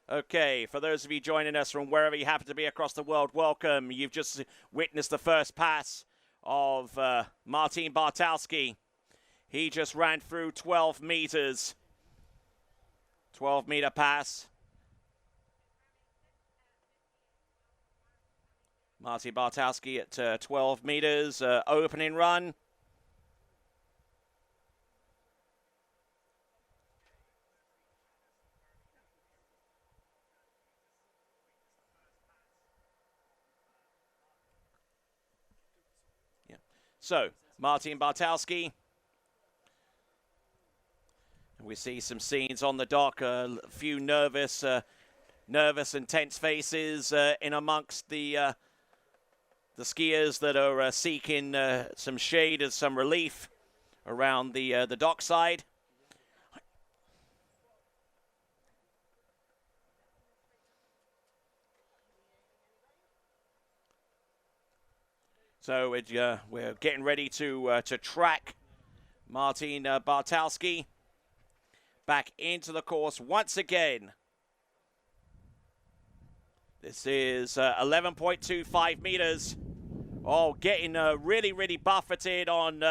Okay, for those of you joining us from wherever you happen to be across the world, welcome. You've just witnessed the first pass of Martin Bartalsky. He just ran through 12 meters. 12-meter pass. Martin Bartalsky at 12 meters, opening run. So, Martin Bartalsky. We see some scenes on the dock, a few nervous and tense faces in amongst the skiers that are seeking some shade and some relief around the dockside. So we're getting ready to track Martin Bartalsky back into the course once again. This is 11.25 meters. Oh, getting really, really buffeted on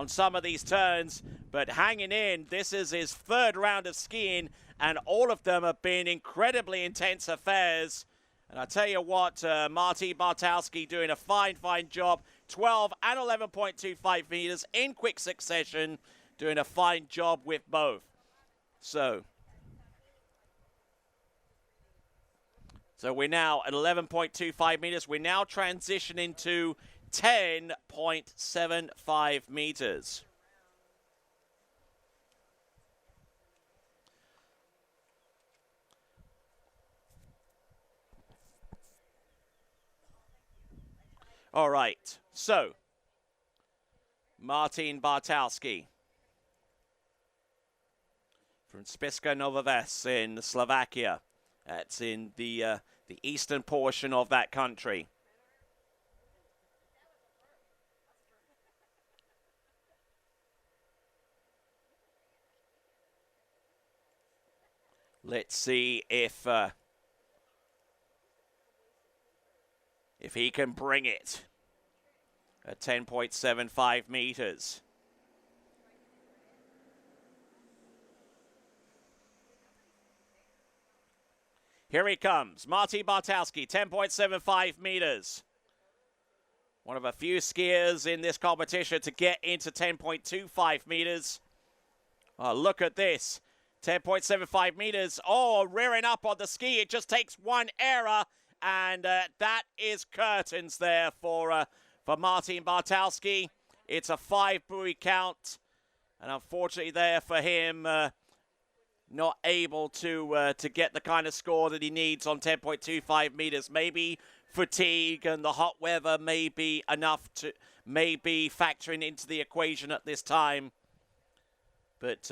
some of these turns, but hanging in. This is his third round of skiing, and all of them have been incredibly intense affairs. And I tell you what, Martin Bartalsky doing a fine, fine job. 12 and 11.25 meters in quick succession, doing a fine job with both. So we're now at 11.25 meters. We're now transitioning to 10.75 meters. All right, so Martin Bartalsky from Spisska in Slovakia. That's in the eastern portion of that country. Let's see if he can bring it at 10.75 meters. Here he comes, Martin Bartalsky, 10.75 meters. One of a few skiers in this competition to get into 10.25 meters. Oh, look at this, 10.75 meters. Oh, rearing up on the ski. It just takes one error, and that is curtains there for Martin Bartalsky. It's a 5-buoy count, and unfortunately there for him, not able to get the kind of score that he needs on 10.25 meters. Maybe fatigue and the hot weather may be enough to maybe factoring into the equation at this time. But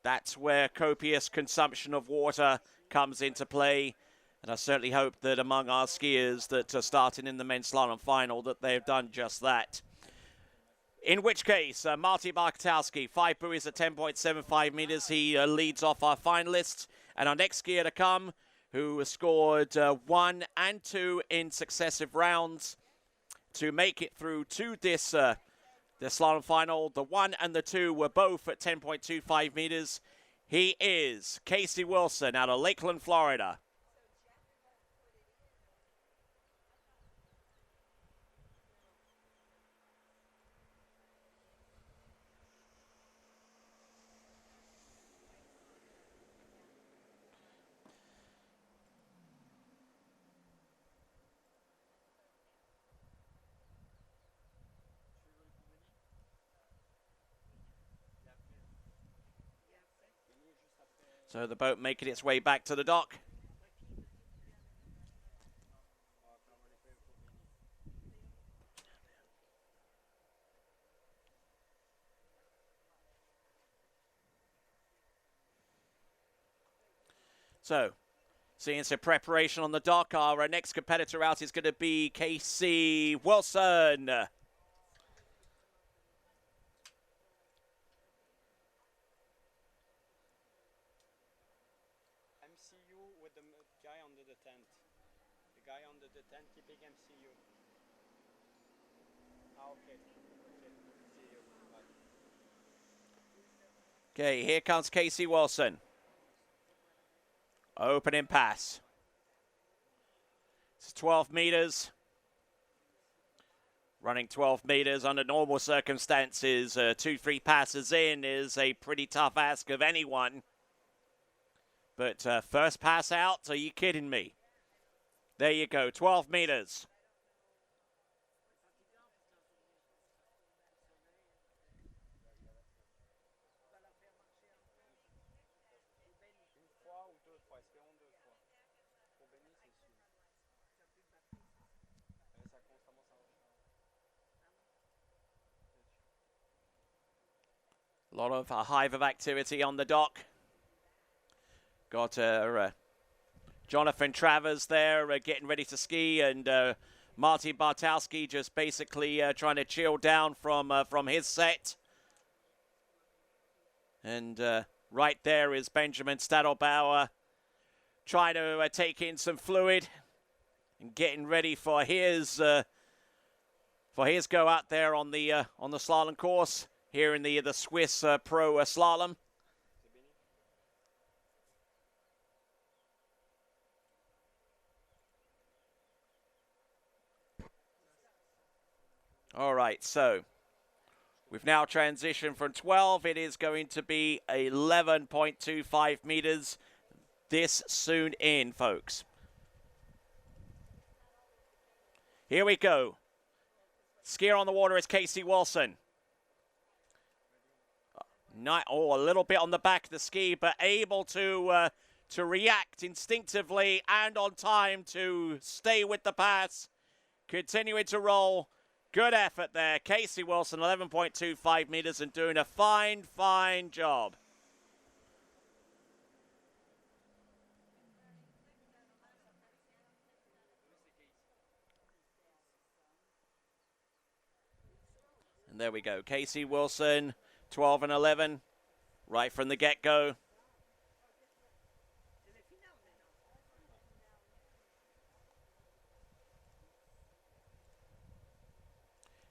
that's where copious consumption of water comes into play. And I certainly hope that among our skiers that are starting in the men's slalom final that they've done just that. In which case, Martin Bartalsky, 5 buoys at 10.75 meters. He leads off our finalists. And our next skier to come, who scored 1 and 2 in successive rounds to make it through to this the slalom final. The 1 and the 2 were both at 10.25 meters. He is Casey Wilson out of Lakeland, Florida. So the boat making its way back to the dock. So, seeing some preparation on the dock. Our next competitor out is going to be Casey Wilson. see you with the guy under the tent. The guy under the tent keeping MCU. Ah, okay. Okay. See you. Bye. Okay, here comes Casey Wilson. Opening pass. It's 12 meters. Running 12 meters under normal circumstances, 2-3 passes in is a pretty tough ask of anyone. But first pass out, are you kidding me? There you go, 12 meters. A lot of a hive of activity on the dock. Got Jonathan Travers there getting ready to ski, and Martin Bartalsky just basically trying to chill down from his set. And right there is Benjamin Stadelbauer trying to take in some fluid and getting ready for his go out there on the slalom course here in the Swiss Pro Slalom. All right, so we've now transitioned from 12. It is going to be 11.25 meters this soon in, folks. Here we go. Skier on the water is Casey Wilson. A little bit on the back of the ski, but able to react instinctively and on time to stay with the pass. Continuing to roll. Good effort there. Casey Wilson, 11.25 meters and doing a fine, fine job. And there we go. Casey Wilson, 12 and 11, right from the get-go.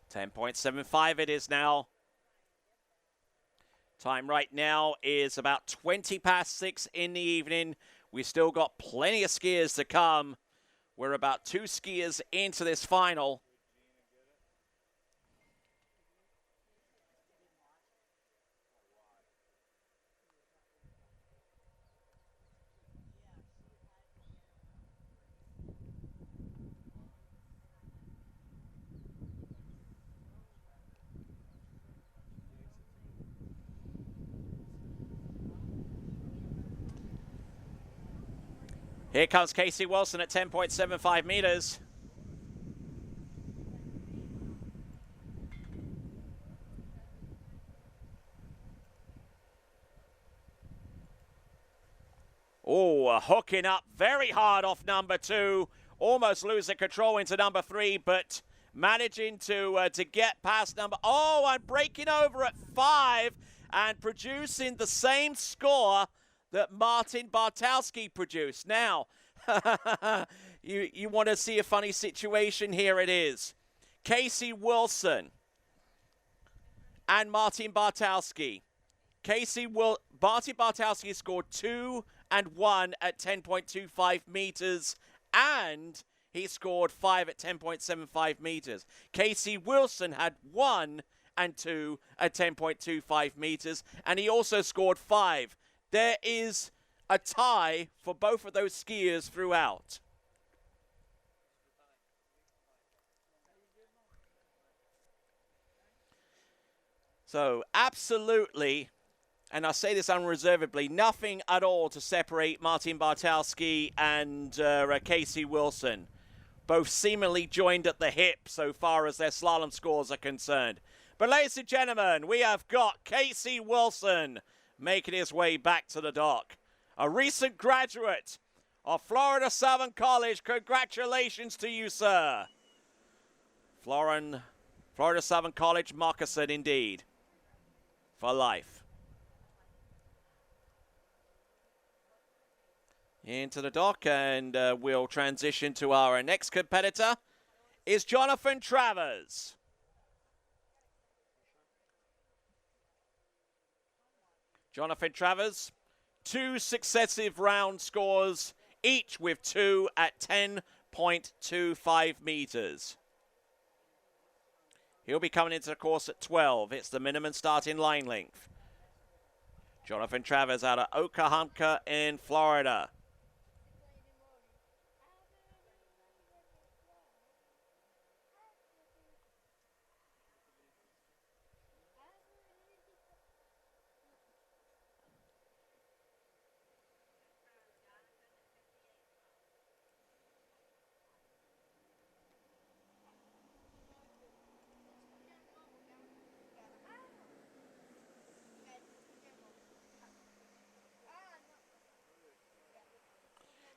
.75 it is now. Time right now is about 20 past 6 in the evening. We've still got plenty of skiers to come. We're about 2 skiers into this final. Here comes Casey Wilson at 10.75 meters. Oh, hooking up very hard off number 2. Almost losing control into number 3, but managing to get past number... Oh, and breaking over at 5 and producing the same score that Martin Bartalsky produced. Now, you want to see a funny situation? Here it is. Casey Wilson and Martin Bartalsky. Martin Bartalsky scored 2 and 1 at 10.25 meters, and he scored 5 at 10.75 meters. Casey Wilson had 1 and 2 at 10.25 meters, and he also scored 5. There is a tie for both of those skiers throughout. So absolutely, and I say this unreservedly, nothing at all to separate Martin Bartalsky and Casey Wilson. Both seemingly joined at the hip so far as their slalom scores are concerned. But ladies and gentlemen, we have got Casey Wilson making his way back to the dock. A recent graduate of Florida Southern College. Congratulations to you, sir. Florida Southern College moccasin indeed. For life. into the dock, and we'll transition to our next competitor, is Jonathan Travers. Jonathan Travers, 2 successive round scores, each with 2 at 10.25 meters. He'll be coming into the course at 12. It's the minimum starting line length. Jonathan Travers out of Okahumpka in Florida.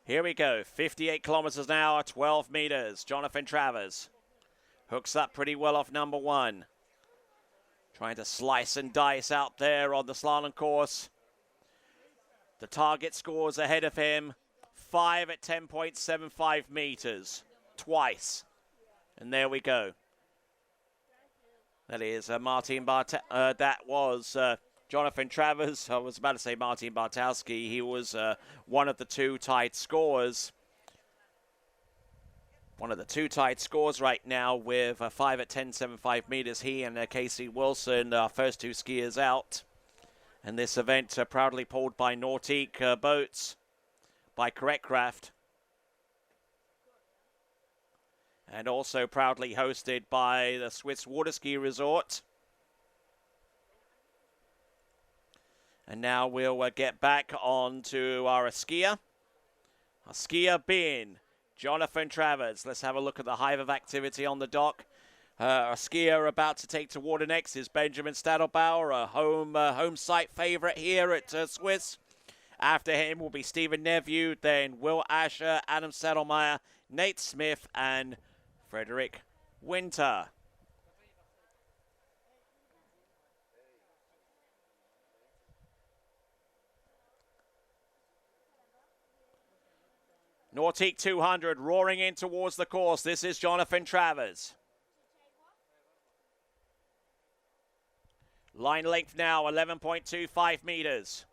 Here we go, 58 kilometers an hour, 12 meters. Jonathan Travers hooks up pretty well off number 1. Trying to slice and dice out there on the slalom course. The target scores ahead of him, 5 at 10.75 meters, twice. And there we go. That is that was Jonathan Travers. I was about to say Martin BARTALSKY. He was one of the 2 tied scores. One of the 2 tied scores right now with 5 at 10.75 meters. He and Casey Wilson, our first 2 skiers out. And this event proudly pulled by Nautique Boats, by Correctcraft. And also proudly hosted by the Swiss Water Ski Resort. And now we'll get back on to our skier. Our skier being Jonathan Travers. Let's have a look at the hive of activity on the dock. Our skier about to take to water next is Benjamin Stadelbauer, a home site favorite here at Swiss. After him will be Stephen Neveu, then Will Asher, Adam SEDLMAJER, Nate Smith, and Frederick Winter. Nautique 200 roaring in towards the course. This is Jonathan Travers. Line length now, 11.25 meters.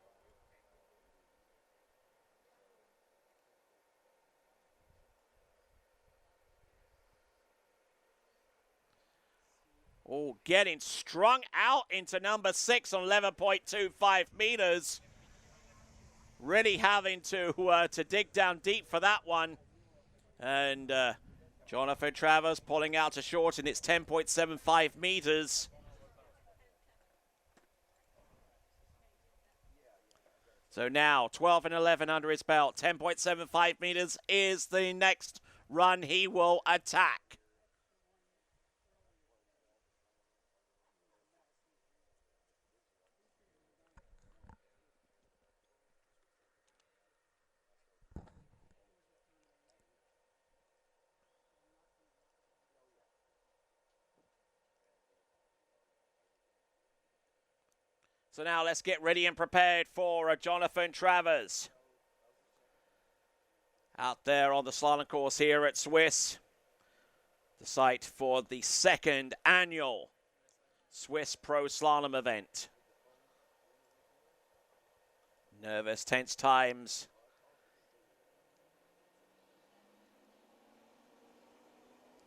Oh, getting strung out into number 6 on 11.25 meters. Really having to dig down deep for that one. And Jonathan Travers pulling out to short, and it's 10.75 meters. So now 12 and 11 under his belt. 10.75 meters is the next run he will attack. So now let's get ready and prepared for Jonathan Travers. Out there on the slalom course here at Swiss. The site for the 2nd annual Swiss Pro Slalom event. Nervous, tense times.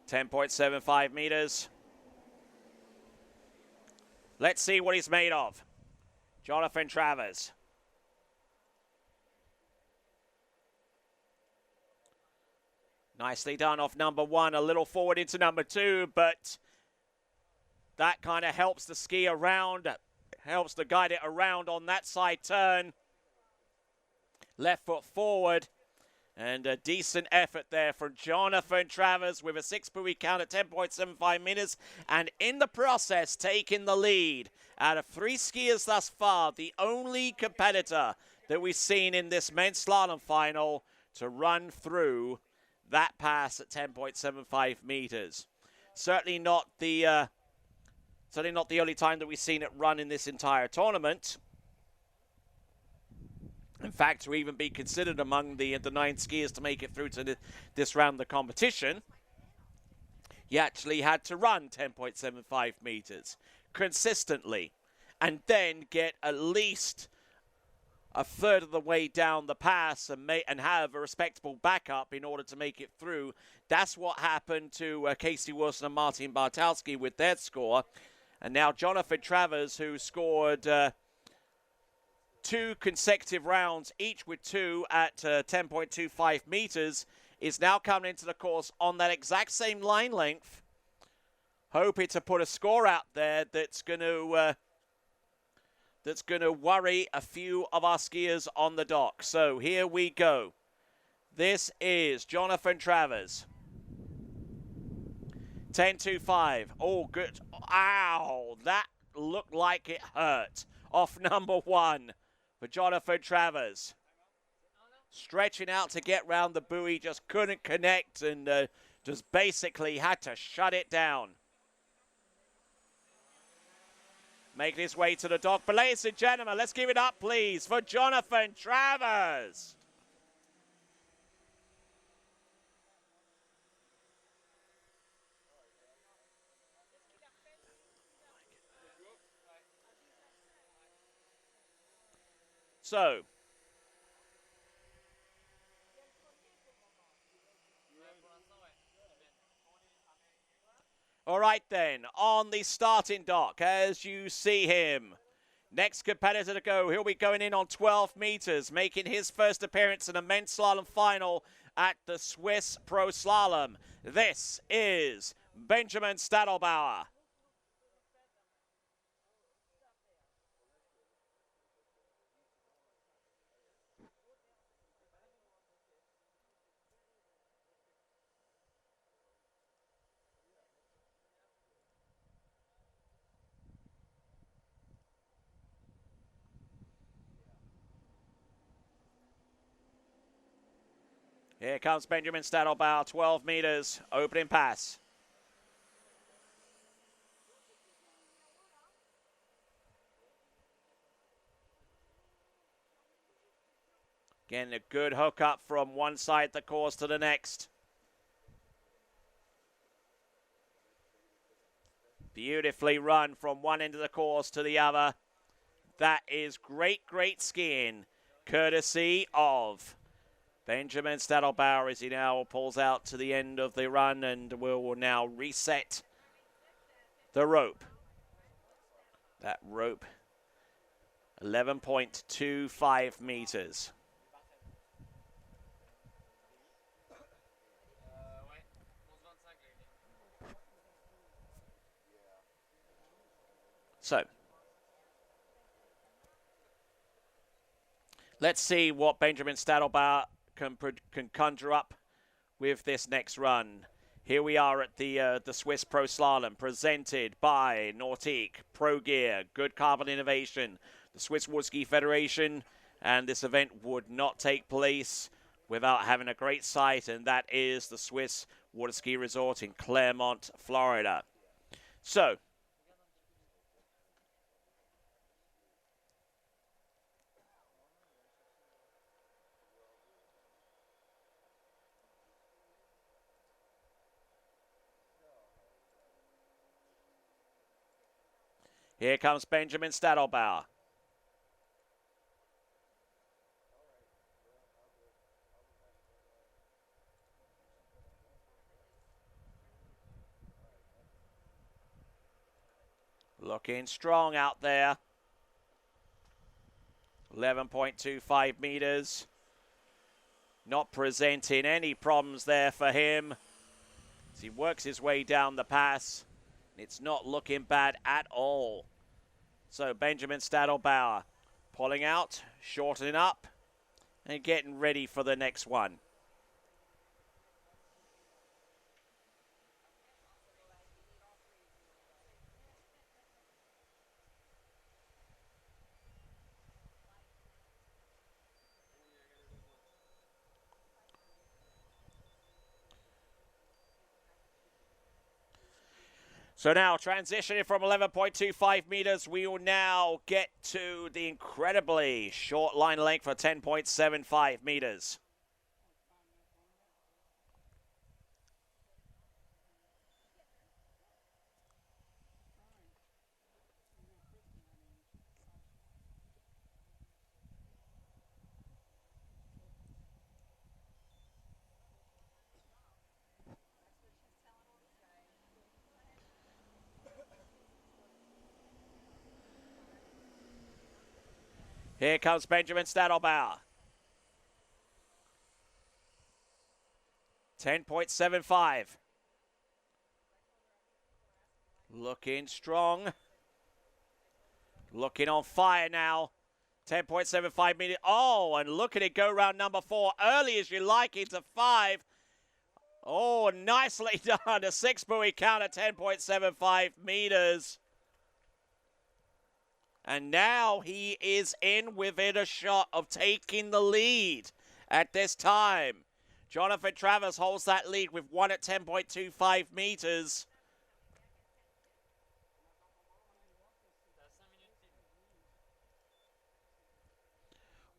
.75 meters. Let's see what he's made of. Jonathan Travers. Nicely done off number 1, a little forward into number 2, but that kind of helps the ski around, helps to guide it around on that side turn. Left foot forward, and a decent effort there from Jonathan Travers with a 6-buoy count at 10.75 meters, and in the process taking the lead. Out of 3 skiers thus far, the only competitor that we've seen in this men's slalom final to run through that pass at 10.75 meters. Certainly not the only time that we've seen it run in this entire tournament. In fact, to even be considered among the 9 skiers to make it through to this round of the competition, he actually had to run 10.75 meters consistently and then get at least a third of the way down the pass and have a respectable backup in order to make it through. That's what happened to Casey Wilson and Martin Bartalsky with their score. And now Jonathan Travers, who scored 2 consecutive rounds, each with 2 at 10.25 meters, is now coming into the course on that exact same line length, hoping to put a score out there that's going to worry a few of our skiers on the dock. So here we go. This is Jonathan Travers. 10.25. Oh, good. Ow, that looked like it hurt. Off number 1 for Jonathan Travers. Stretching out to get round the buoy, just couldn't connect and just basically had to shut it down. Making his way to the dock. But ladies and gentlemen, let's give it up, please, for Jonathan Travers. So, all right then, on the starting dock, as you see him, next competitor to go, he'll be going in on 12 meters, making his first appearance in a men's slalom final at the Swiss Pro Slalom. This is Benjamin Stadelbauer. Here comes Benjamin Stadelbauer, 12 meters, opening pass. Getting a good hook up from one side of the course to the next. Beautifully run from one end of the course to the other. That is great, great skiing, courtesy of Benjamin Stadelbauer, as he now pulls out to the end of the run and will now reset the rope. That rope, 11.25 meters. So, let's see what Benjamin Stadelbauer can conjure up with this next run. Here we are at the Swiss Pro Slalom, presented by Nautique, Pro Gear, Good Carbon Innovation, the Swiss Water Ski Federation, and this event would not take place without having a great site, and that is the Swiss Water Ski Resort in Claremont, Florida. So, here comes Benjamin Stadelbauer. Looking strong out there. 11.25 meters. Not presenting any problems there for him as he works his way down the pass. It's not looking bad at all. So Benjamin Stadelbauer pulling out, shortening up, and getting ready for the next one. So now, transitioning from 11.25 meters, we will now get to the incredibly short line length for 10.75 meters. Here comes Benjamin Stadelbauer. 10.75. Looking strong. Looking on fire now. 10.75 meters. Oh, and look at it go round number 4. Early as you like into 5. Oh, nicely done. A 6 buoy count at 10.75 meters. And now he is in within a shot of taking the lead at this time. Jonathan Travers holds that lead with 1 at 10.25 meters.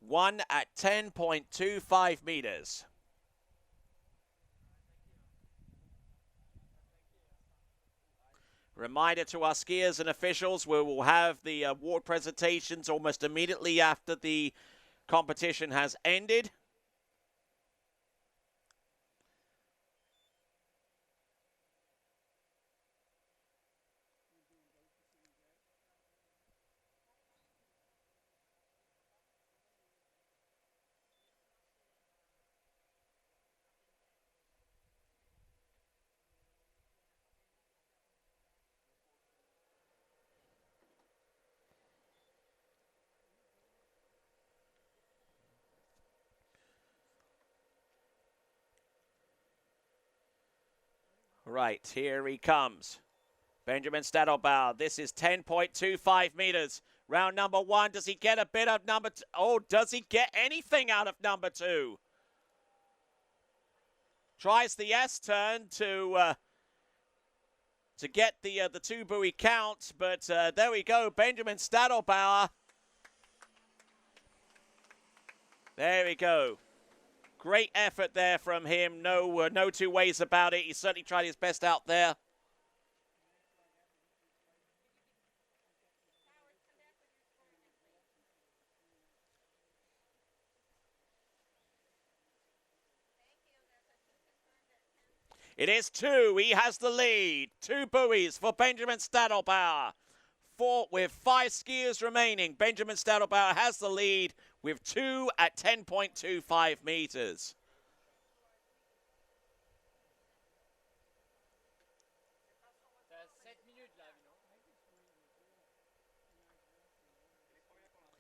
One at 10.25 meters. Reminder to our skiers and officials, we will have the award presentations almost immediately after the competition has ended. Right, here he comes. Benjamin Stadelbauer. This is 10.25 meters. Round number 1. Does he get a bit of number 2? Oh, does he get anything out of number 2? Tries the S-turn to get the 2 buoy count, but there we go. Benjamin Stadelbauer. There we go. Great effort there from him. No two ways about it. He certainly tried his best out there. It is 2. He has the lead. 2 buoys for Benjamin Stadelbauer. With 5 skiers remaining, Benjamin Stadelbauer has the lead with 2 at 10.25 meters.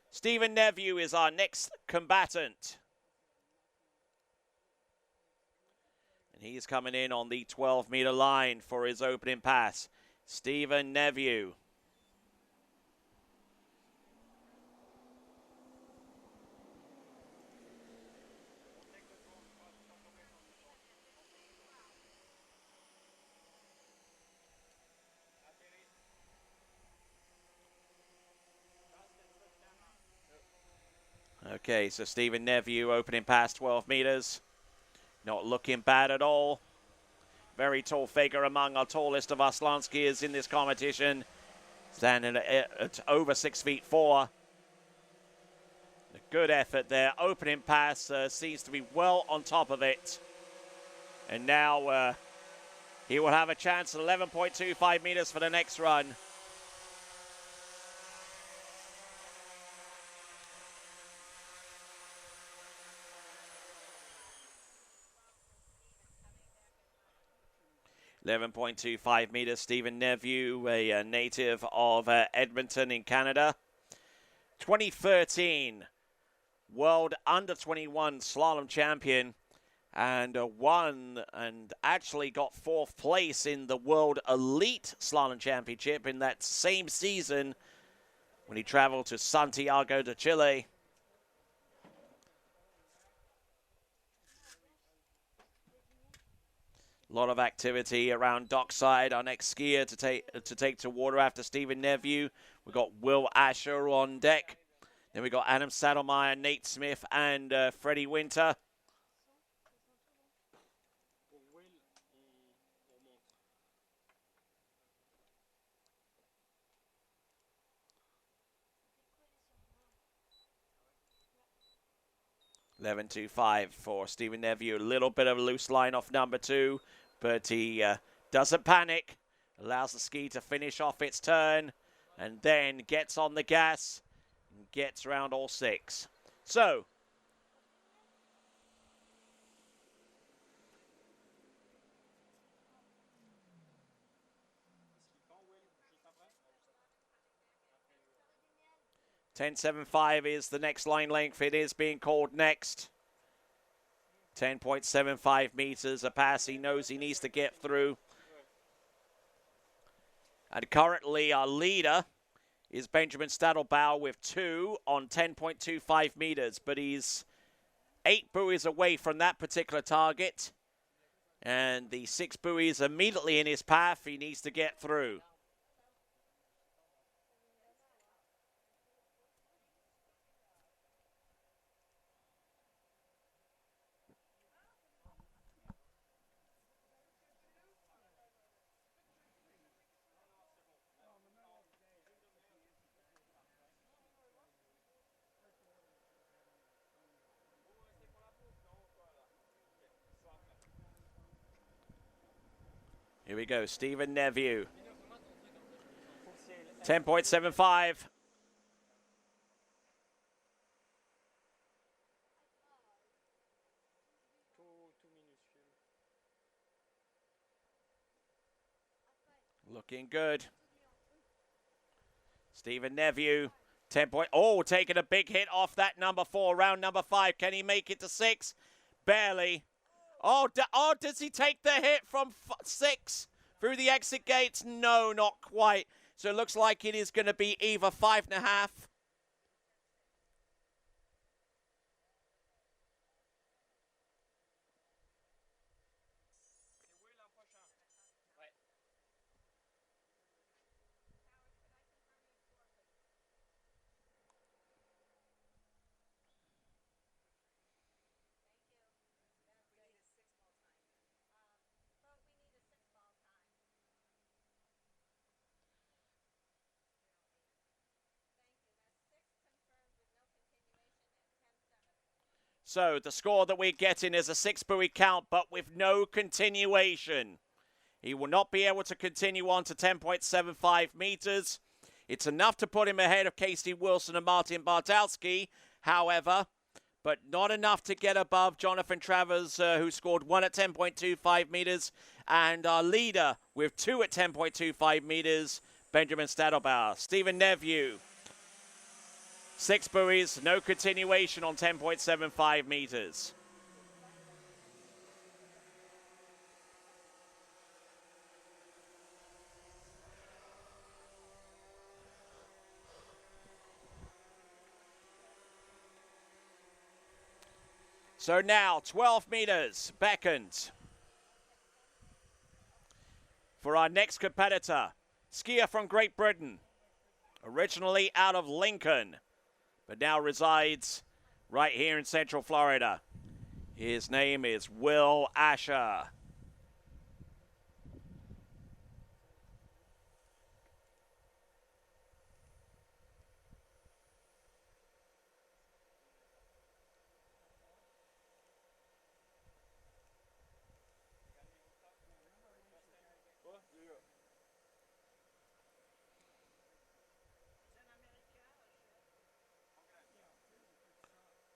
Stephen Neveu is our next combatant. And he's coming in on the 12-meter line for his opening pass. Stephen Neveu. Okay, so Stephen Neveu opening past 12 meters. Not looking bad at all. Very tall figure among our tallest of our slalom skiers in this competition. Standing at over 6'4". A good effort there. Opening pass seems to be well on top of it. And now he will have a chance at 11.25 meters for the next run. .25 meters. Stephen Neveu, a native of Edmonton in Canada. 2013 World Under-21 Slalom Champion, and won and actually got 4th place in the World Elite Slalom Championship in that same season when he traveled to Santiago de Chile. A lot of activity around dockside. Our next skier to take to water after Stephen Neveu. We've got Will Asher on deck. Then we've got Adam Saddlemeyer, Nate Smith, and Freddie Winter. Pour Will, on monte. 11.25 for Stephen Neveu. A little bit of a loose line off number 2, but he doesn't panic. Allows the ski to finish off its turn, and then gets on the gas and gets around all 6. So, Slipant, Will, juste après. 10.75 is the next line length. It is being called next. 10.75 meters a pass. He knows he needs to get through. And currently our leader is Benjamin Stadelbauer with 2 on 10.25 meters. But he's 8 buoys away from that particular target. And the 6 buoys immediately in his path. He needs to get through. Here we go, Stephen Neveu. 10.75. Looking good. Stephen Neveu. 10 point. Oh, taking a big hit off that number 4, round number 5. Can he make it to 6? Barely. Oh, does he take the hit from 6 through the exit gates? No, not quite. So it looks like it is going to be either 5.5. So the score that we're getting is a 6 buoy count, but with no continuation. He will not be able to continue on to 10.75 meters. It's enough to put him ahead of Casey Wilson and Martin Bartalsky, however, but not enough to get above Jonathan Travers, who scored 1 at 10.25 meters, and our leader with 2 at 10.25 meters, Benjamin Stadelbauer. Stephen Neveu. 6 buoys, no continuation on 10.75 meters. So now 12 meters beckoned for our next competitor, skier from Great Britain, originally out of Lincoln, but now resides right here in Central Florida. His name is Will Asher.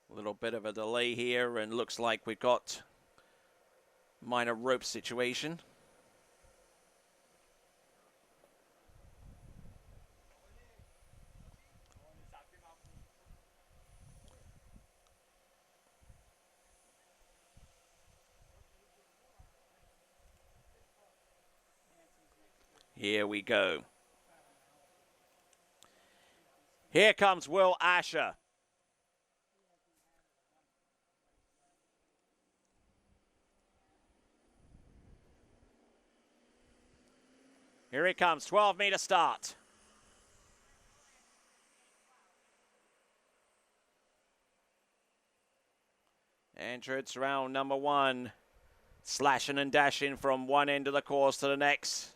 A little bit of a delay here, and looks like we've got minor rope situation. Here we go. Here comes Will Asher. Here he comes, 12-meter start. Entrance round number 1. Slashing and dashing from one end of the course to the next.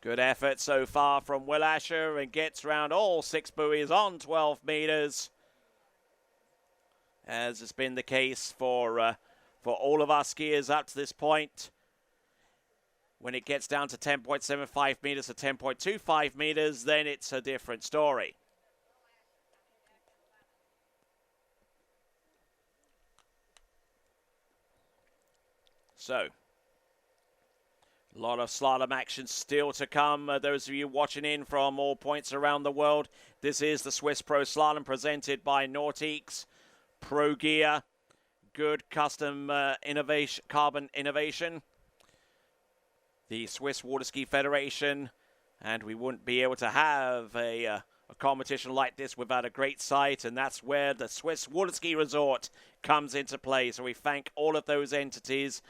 Good effort so far from Will Asher, and gets round all 6 buoys on 12 meters. As has been the case for all of our skiers up to this point. When it gets down to 10.75 meters to 10.25 meters, then it's a different story. So, a lot of slalom action still to come. Those of you watching in from all points around the world, this is the Swiss Pro Slalom presented by Nordiques, Pro Gear, good custom innovation, carbon innovation, the Swiss Water Ski Federation, and we wouldn't be able to have a competition like this without a great site, and that's where the Swiss Water Ski Resort comes into play. So we thank all of those entities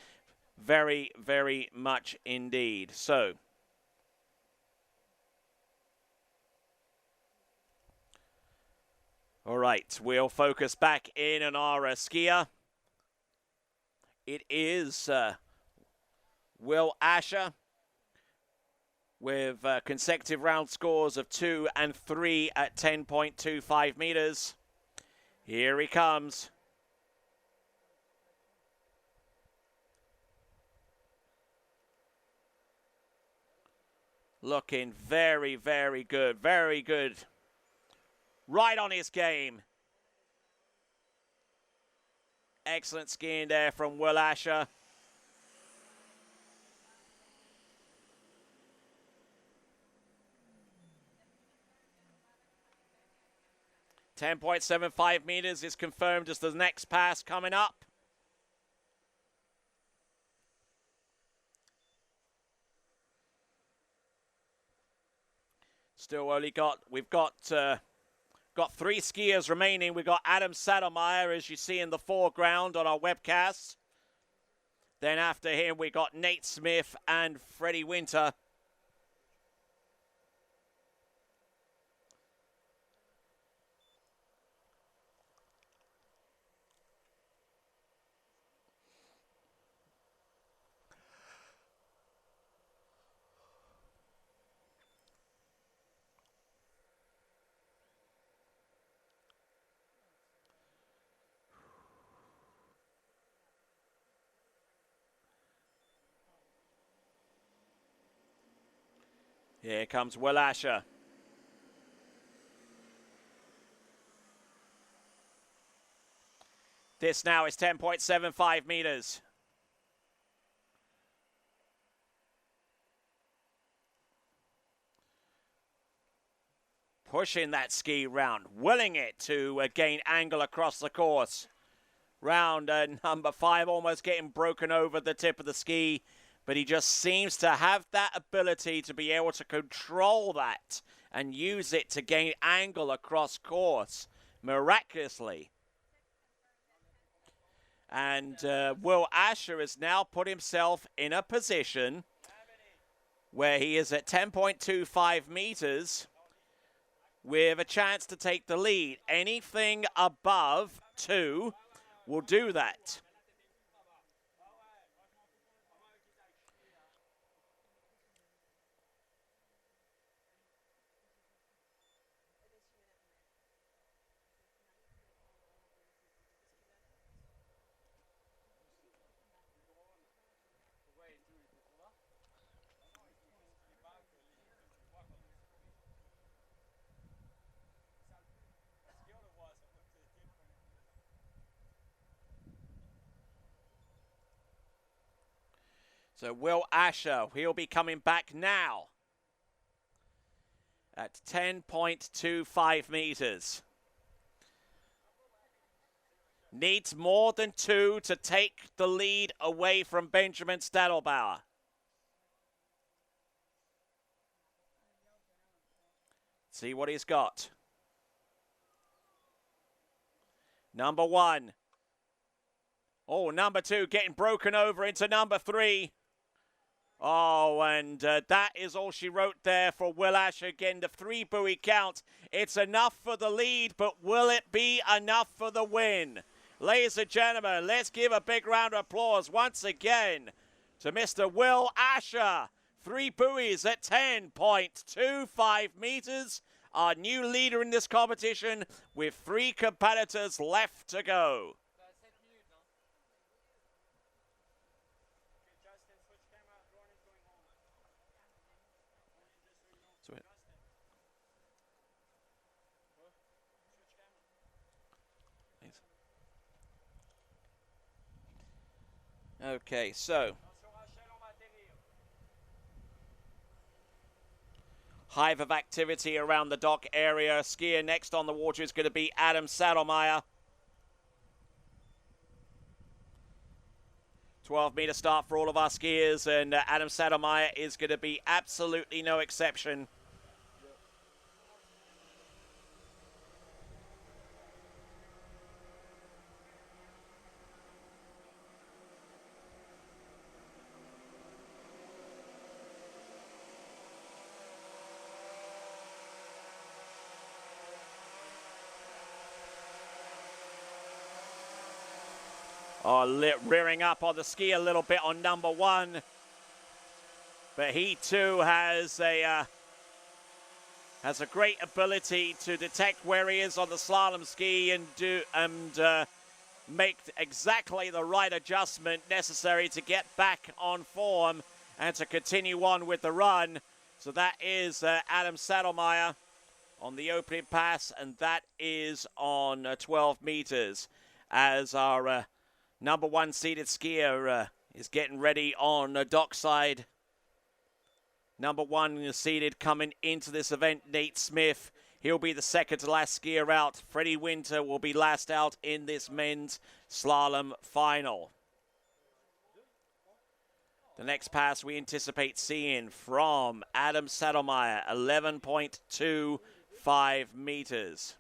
very, very much indeed. So, all right, we'll focus back in on our skier. It is Will Asher with consecutive round scores of 2 and 3 at 10.25 meters. Here he comes. Looking very, very good. Very good. Right on his game. Excellent skiing there from Will Asher. .75 meters is confirmed as the next pass coming up. Still only we've got 3 skiers remaining. We've got Adam SEDLMAJER, as you see in the foreground on our webcast. Then after him, we got Nate Smith and Freddie Winter. Here comes Will Asher. This now is 10.75 meters. Pushing that ski round, willing it to gain angle across the course. Round number 5 almost getting broken over the tip of the ski. But he just seems to have that ability to be able to control that and use it to gain angle across course miraculously. And Will Asher has now put himself in a position where he is at 10.25 meters with a chance to take the lead. Anything above 2 will do that. So Will Asher, he'll be coming back now at 10.25 meters. Needs more than 2 to take the lead away from Benjamin Stadelbauer. See what he's got. Number 1. Oh, number 2 getting broken over into number 3. Oh, and that is all she wrote there for Will Asher. Again, the 3 buoy count. It's enough for the lead, but will it be enough for the win? Ladies and gentlemen, let's give a big round of applause once again to Mr. Will Asher. 3 buoys at 10.25 meters. Our new leader in this competition with 3 competitors left to go. Okay, so hive of activity around the dock area. Skier next on the water is going to be Adam SEDLMAJER. 12-meter start for all of our skiers, and Adam SEDLMAJER is going to be absolutely no exception. Oh, rearing up on the ski a little bit on number 1. But he too has a great ability to detect where he is on the slalom ski and make exactly the right adjustment necessary to get back on form and to continue on with the run. So that is Adam SEDLMAJER on the opening pass, and that is on 12 meters as our number 1 seeded skier is getting ready on dockside. Number 1 seeded coming into this event, Nate Smith. He'll be the second to last skier out. Freddie Winter will be last out in this men's slalom final. The next pass we anticipate seeing from Adam SEDLMAJER, 11.25 meters.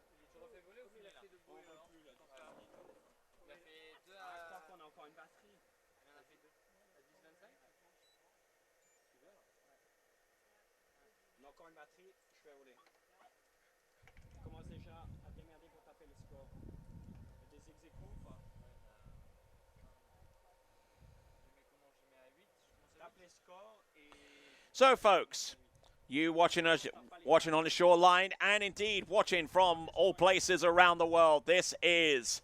So, folks, you watching on the shoreline and indeed watching from all places around the world, this is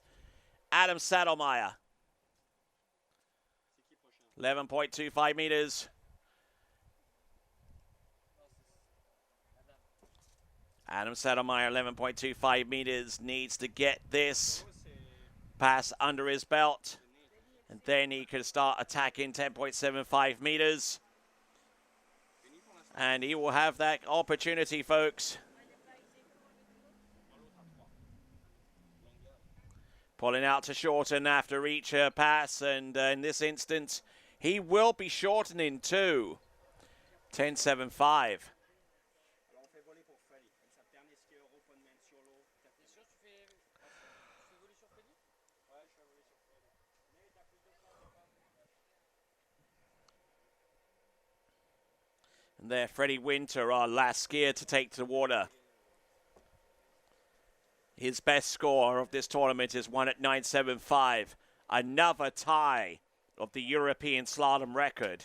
Adam SEDLMAJER. 11.25 meters. Adam SEDLMAJER, 11.25 meters, needs to get this pass under his belt, and then he can start attacking 10.75 meters. And he will have that opportunity, folks. Pulling out to shorten after each pass, and in this instance, he will be shortening to 10.75. And there, Freddie Winter, our last skier to take to the water. His best score of this tournament is 1 at 9.75. Another tie of the European slalom record.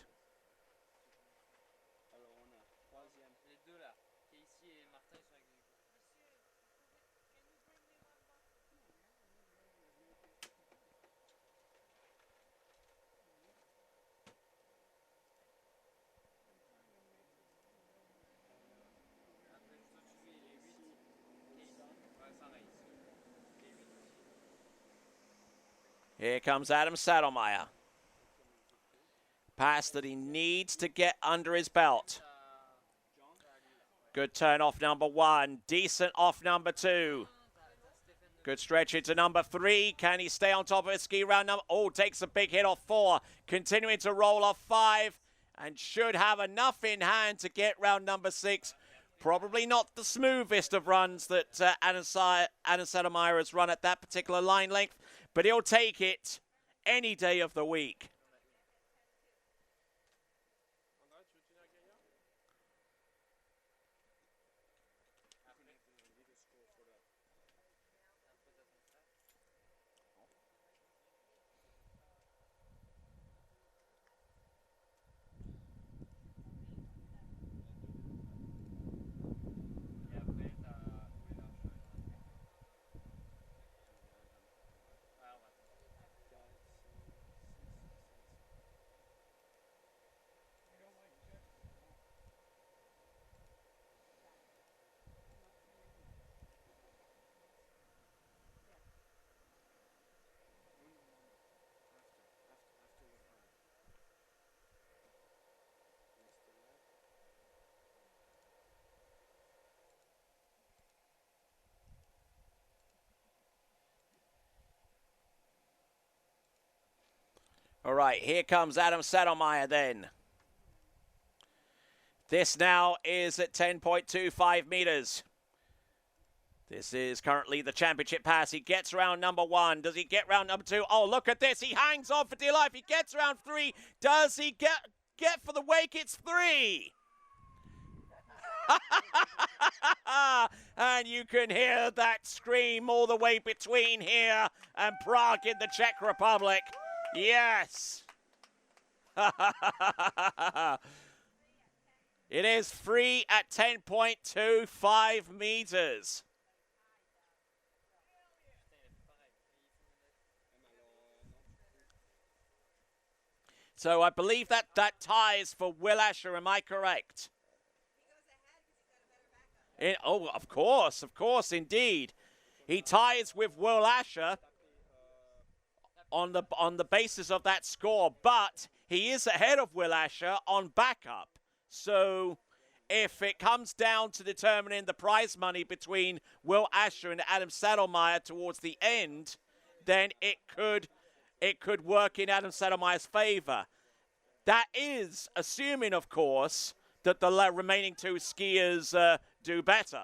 Here comes Adam SEDLMAJER. Pass that he needs to get under his belt. Good turn off number 1. Decent off number 2. Good stretch into number 3. Can he stay on top of his ski round number? Oh, takes a big hit off 4. Continuing to roll off 5. And should have enough in hand to get round number 6. Probably not the smoothest of runs that Adam SEDLMAJER has run at that particular line length. But he'll take it any day of the week. All right, here comes Adam SEDLMAJER then. This now is at 10.25 meters. This is currently the championship pass. He gets round number 1. Does he get round number 2? Oh, look at this. He hangs on for dear life. He gets round 3. Does he get for the wake? It's 3. And you can hear that scream all the way between here and Prague in the Czech Republic. Yes. It is free at 10.25 meters. So I believe that ties for Will Asher. Am I correct? Of course, indeed. He ties with Will Asher on the basis of that score, but he is ahead of Will Asher on backup. So if it comes down to determining the prize money between Will Asher and Adam SEDLMAJER towards the end, then it could work in Adam SEDLMAJER's favor. That is assuming, of course, that the remaining 2 skiers do better,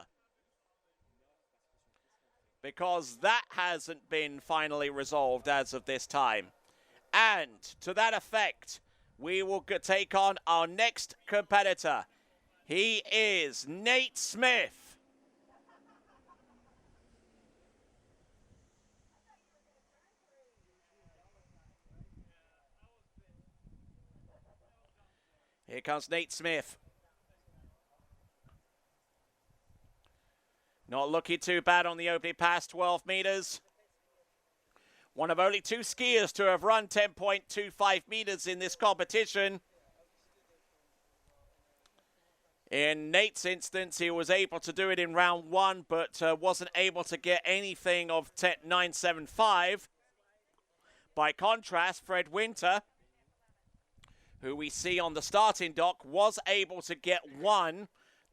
because that hasn't been finally resolved as of this time. And to that effect, we will take on our next competitor. He is Nate Smith. Here comes Nate Smith. Not looking too bad on the opening pass, 12 meters. One of only 2 skiers to have run 10.25 meters in this competition. In Nate's instance, he was able to do it in round 1, but wasn't able to get anything of 9.75. By contrast, Fred Winter, who we see on the starting dock, was able to get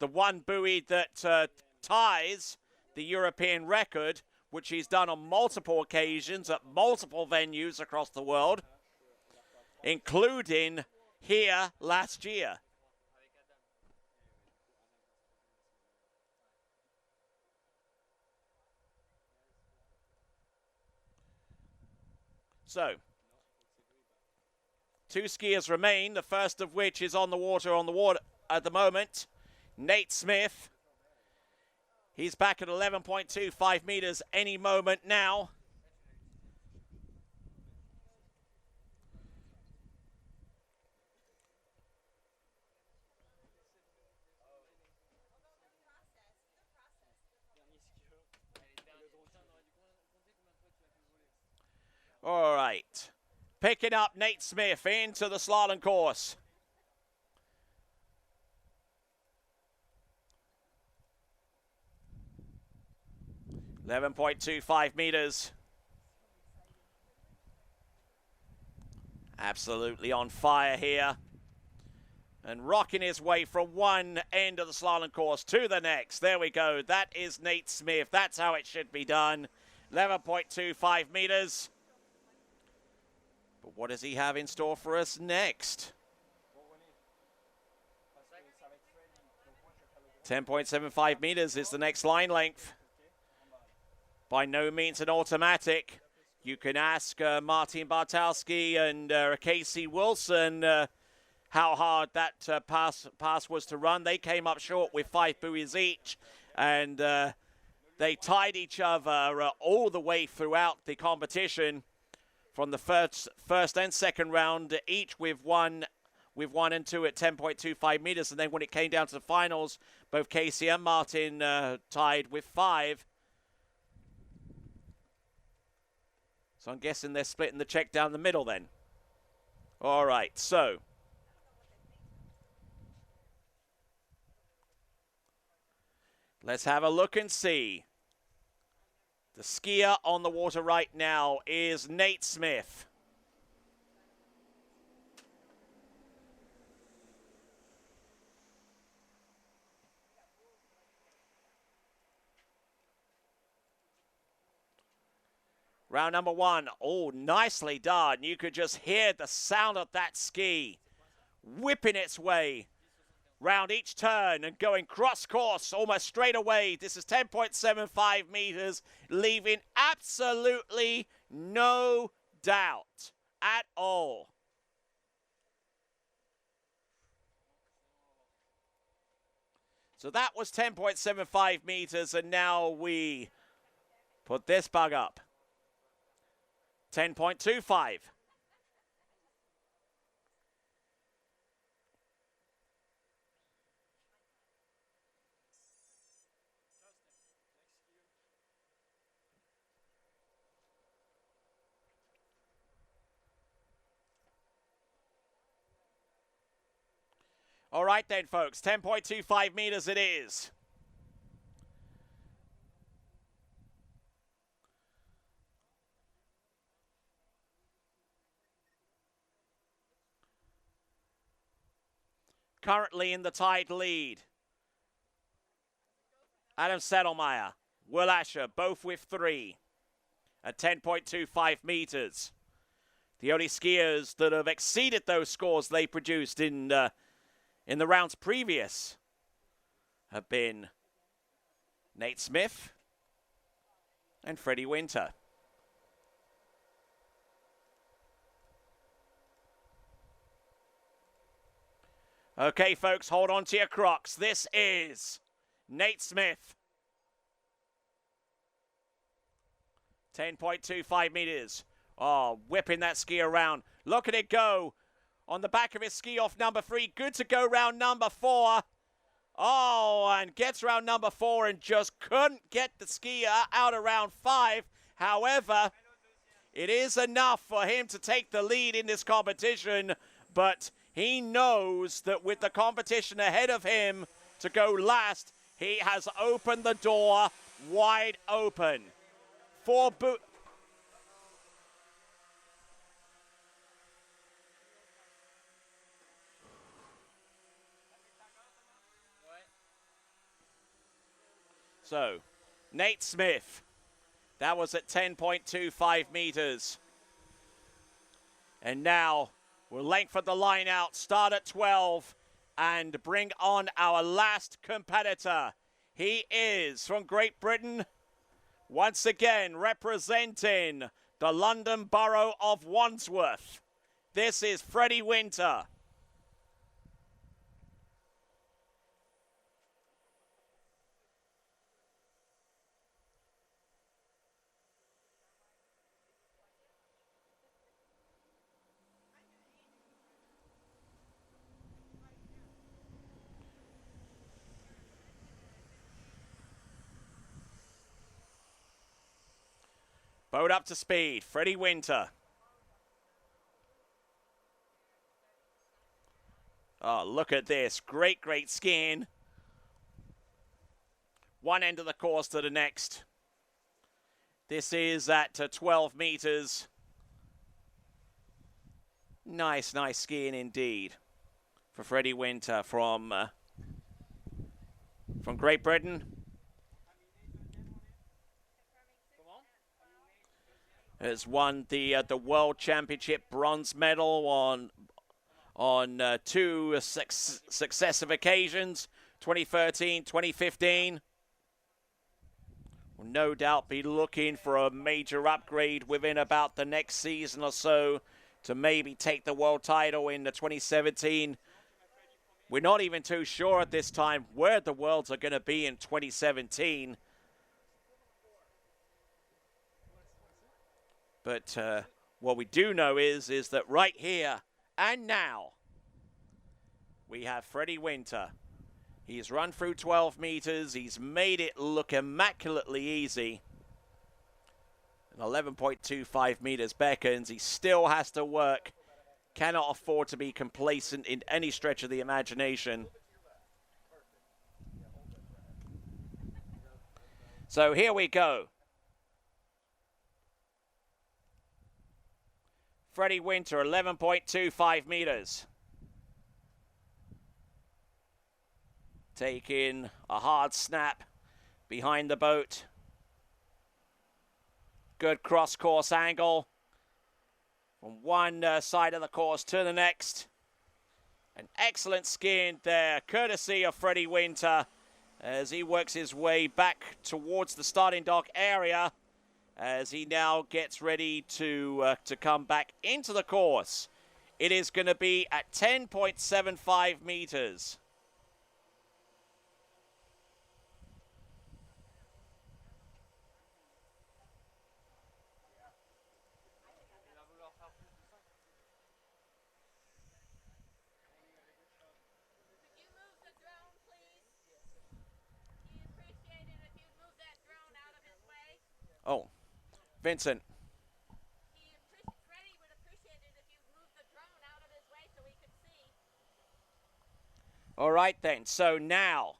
the one buoy that ties the European record, which he's done on multiple occasions at multiple venues across the world, including here last year. So, 2 skiers remain, the first of which is on the water at the moment. Nate Smith. He's back at 11.25 meters any moment now. All right. Picking up Nate Smith into the slalom course. .25 meters. Absolutely on fire here. And rocking his way from one end of the slalom course to the next. There we go. That is Nate Smith. That's how it should be done. 11.25 meters. But what does he have in store for us next? 10.75 meters is the next line length. By no means an automatic. You can ask Martin Bartalsky and Casey Wilson how hard that pass was to run. They came up short with 5 buoys each, and they tied each other all the way throughout the competition from the first and second round, each with one and two at 10.25 meters. And then when it came down to the finals, both Casey and Martin tied with 5. So I'm guessing they're splitting the check down the middle then. All right, so let's have a look and see. The skier on the water right now is Nate Smith. Round number 1. Oh, nicely done. You could just hear the sound of that ski whipping its way round each turn and going cross course almost straight away. This is 10.75 meters, leaving absolutely no doubt at all. So that was 10.75 meters, and now we put this bug up. 10.25. All right then, folks, 10.25 meters it is. Currently in the tied lead, Adam SEDLMAJER, Will Asher, both with 3 at 10.25 meters. The only skiers that have exceeded those scores they produced in the rounds previous have been Nate Smith and Freddie Winter. Okay, folks, hold on to your Crocs. This is Nate Smith. 10.25 meters. Oh, whipping that ski around. Look at it go. On the back of his ski off number 3. Good to go round number 4. Oh, and gets round number 4 and just couldn't get the ski out around 5. However, it is enough for him to take the lead in this competition, but he knows that with the competition ahead of him to go last, he has opened the door wide open. So, Nate Smith, that was at 10.25 meters. And now we'll lengthen the line out, start at 12, and bring on our last competitor. He is from Great Britain, once again representing the London Borough of Wandsworth. This is Freddie Winter. Boat up to speed, Freddie Winter. Oh, look at this. Great, great skiing. One end of the course to the next. This is at 12 meters. Nice, nice skiing indeed for Freddie Winter from Great Britain. Has won the World Championship bronze medal on 2 successive occasions, 2013, 2015. will no doubt be looking for a major upgrade within about the next season or so to maybe take the world title in the 2017. We're not even too sure at this time where the worlds are going to be in 2017. But what we do know is that right here and now, we have Freddie Winter. He's run through 12 meters. He's made it look immaculately easy. And 11.25 meters beckons. He still has to work. Cannot afford to be complacent in any stretch of the imagination. So here we go. Freddie Winter, 11.25 meters. Taking a hard snap behind the boat. Good cross-course angle from one side of the course to the next. An excellent skiing there, courtesy of Freddie Winter, as he works his way back towards the starting dock area, as he now gets ready to come back into the course. It is going to be at 10.75 meters. Oh, Vincent. Freddie would appreciate it if you moved the drone out of his way so he could see. All right then, so now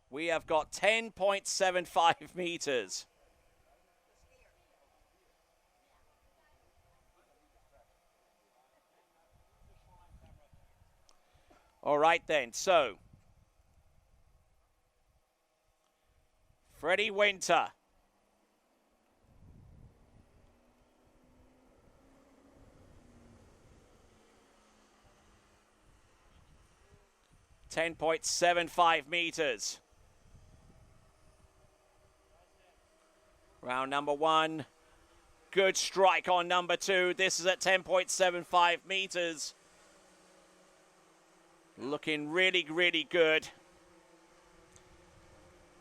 we have got 10.75 meters. All right then, so Freddie Winter. .75 meters. Round number one. Good strike on number two. This is at 10.75 meters. Looking really, really good.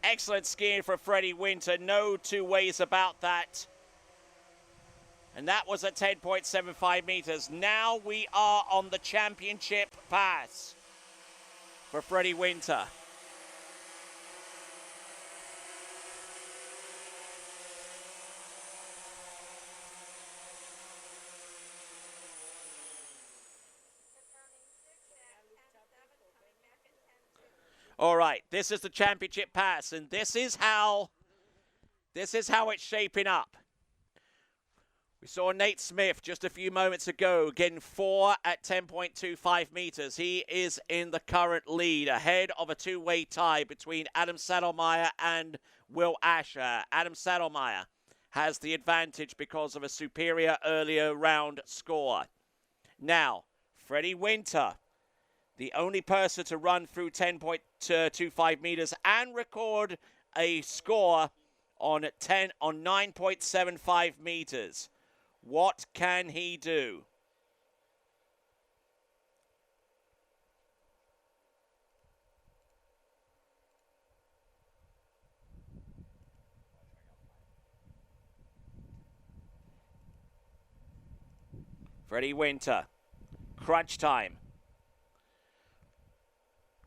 Excellent skiing for Freddie Winter. No two ways about that. And that was at 10.75 meters. Now we are on the championship pass for Freddie Winter. All right, this is the championship pass, and this is how it's shaping up. We saw Nate Smith just a few moments ago getting 4 at 10.25 meters. He is in the current lead, ahead of a two-way tie between Adam SEDLMAJER and Will Asher. Adam SEDLMAJER has the advantage because of a superior earlier round score. Now, Freddie Winter, the only person to run through 10.25 meters and record a score on 9.75 meters. What can he do? Freddie Winter, crunch time.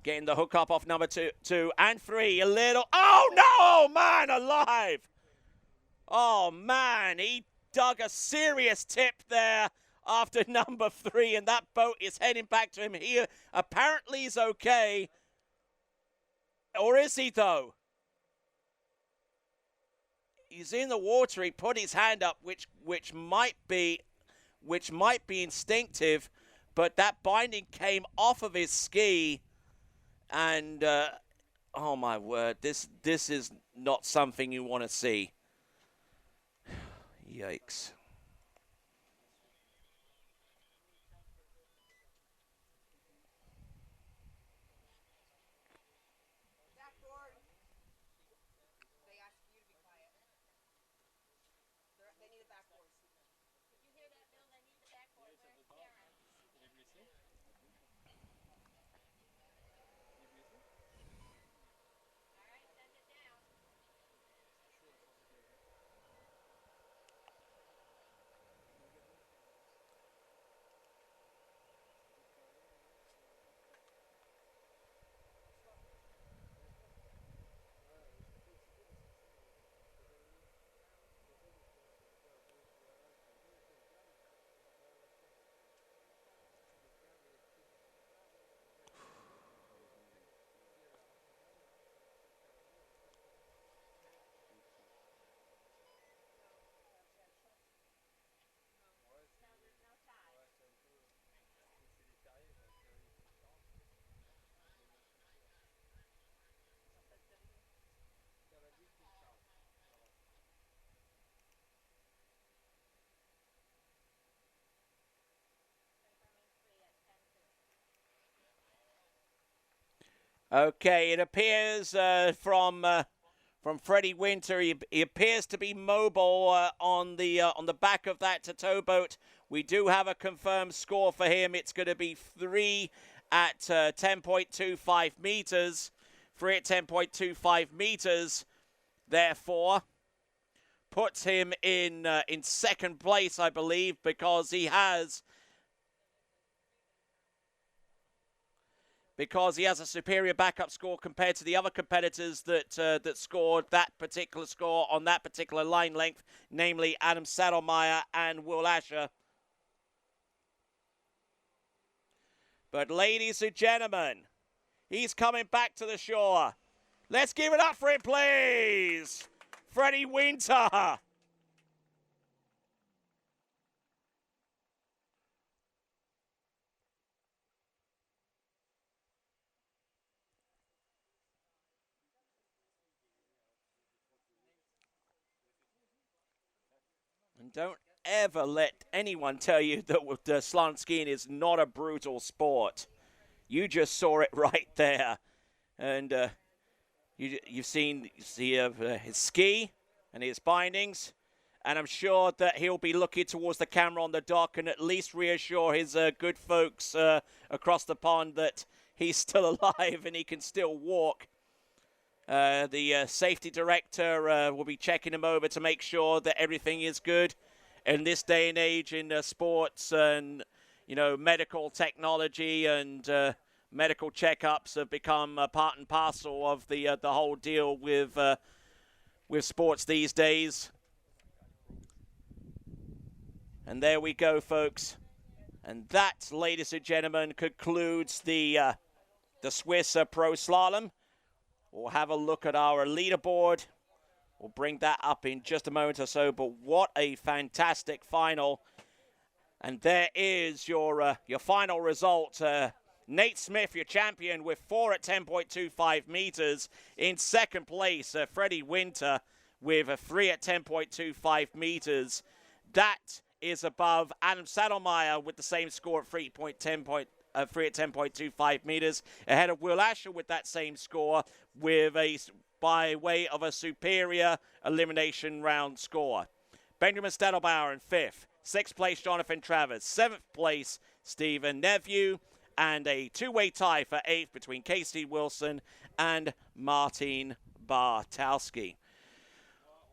Getting the hook up off number two and three. A little. Oh, no! Oh, man, alive! Oh, man, he dug a serious tip there after number 3, and that boat is heading back to him. He apparently is okay. Or is he, though? He's in the water. He put his hand up, which might be instinctive, but that binding came off of his ski, and oh my word, this is not something you want to see. Yikes. Okay, it appears from Freddie Winter, he appears to be mobile on the back of that towboat. We do have a confirmed score for him. It's going to be 3 at 10.25 meters. 3 at 10.25 meters, therefore, puts him in second place, I believe, because he has a superior backup score compared to the other competitors that scored that particular score on that particular line length, namely Adam SEDLMAJER and Will Asher. But ladies and gentlemen, he's coming back to the shore. Let's give it up for him, please. Freddie Winter. And don't ever let anyone tell you that slalom skiing is not a brutal sport. You just saw it right there. And you've seen his ski and his bindings. And I'm sure that he'll be looking towards the camera on the dock and at least reassure his good folks across the pond that he's still alive and he can still walk. The safety director will be checking him over to make sure that everything is good. In this day and age in sports and, medical technology and medical checkups have become part and parcel of the whole deal with sports these days. And there we go, folks. And that, ladies and gentlemen, concludes the Swiss Pro Slalom. We'll have a look at our leaderboard. We'll bring that up in just a moment or so, but what a fantastic final. And there is your final result. Nate Smith, your champion, with 4 at 10.25 meters. In second place, Freddie Winter with a 3 at 10.25 meters. That is above Adam SEDLMAJER with the same score at 3 at 10.25 meters. Ahead of Will Asher with that same score with by way of a superior elimination round score. Benjamin Stadelbauer in 5th. 6th place, Jonathan Travers. 7th place, Stephen Nephew. And a two-way tie for 8th between Casey Wilson and Martin Bartalsky.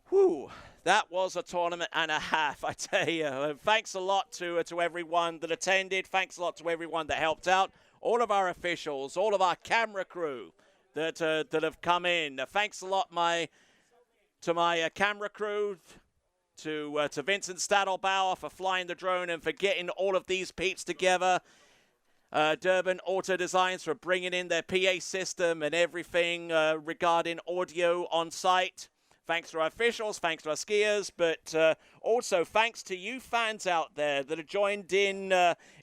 Whew, that was a tournament and a half, I tell you. Thanks a lot to everyone that attended. Thanks a lot to everyone that helped out. All of our officials, all of our camera crew that have come in. Thanks a lot to my camera crew, to Vincent Stadelbauer for flying the drone and for getting all of these peeps together. Durban Auto Designs for bringing in their PA system and everything regarding audio on site. Thanks to our officials, thanks to our skiers, but also thanks to you fans out there that have joined in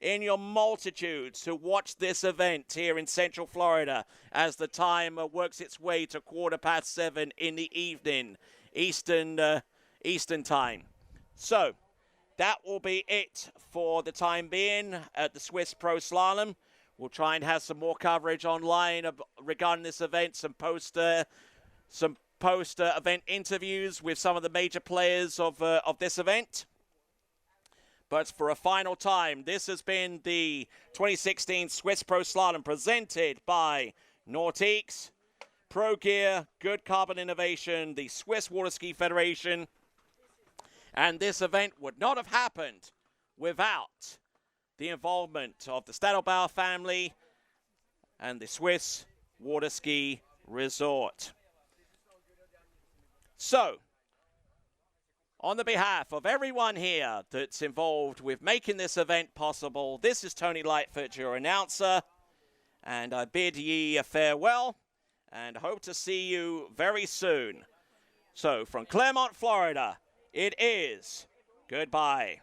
your multitudes to watch this event here in Central Florida as the time works its way to 7:15 in the evening, Eastern time. So that will be it for the time being at the Swiss Pro Slalom. We'll try and have some more coverage online regarding this event, some post-event interviews with some of the major players of this event. But for a final time, this has been the 2016 Swiss Pro Slalom presented by Nordiques, Pro Gear, Good Carbon Innovation, the Swiss Water Ski Federation. And this event would not have happened without the involvement of the Stadelbauer family and the Swiss Water Ski Resort. So, on the behalf of everyone here that's involved with making this event possible, this is Tony Lightfoot, your announcer, and I bid ye a farewell and hope to see you very soon. So, from Claremont, Florida, it is goodbye.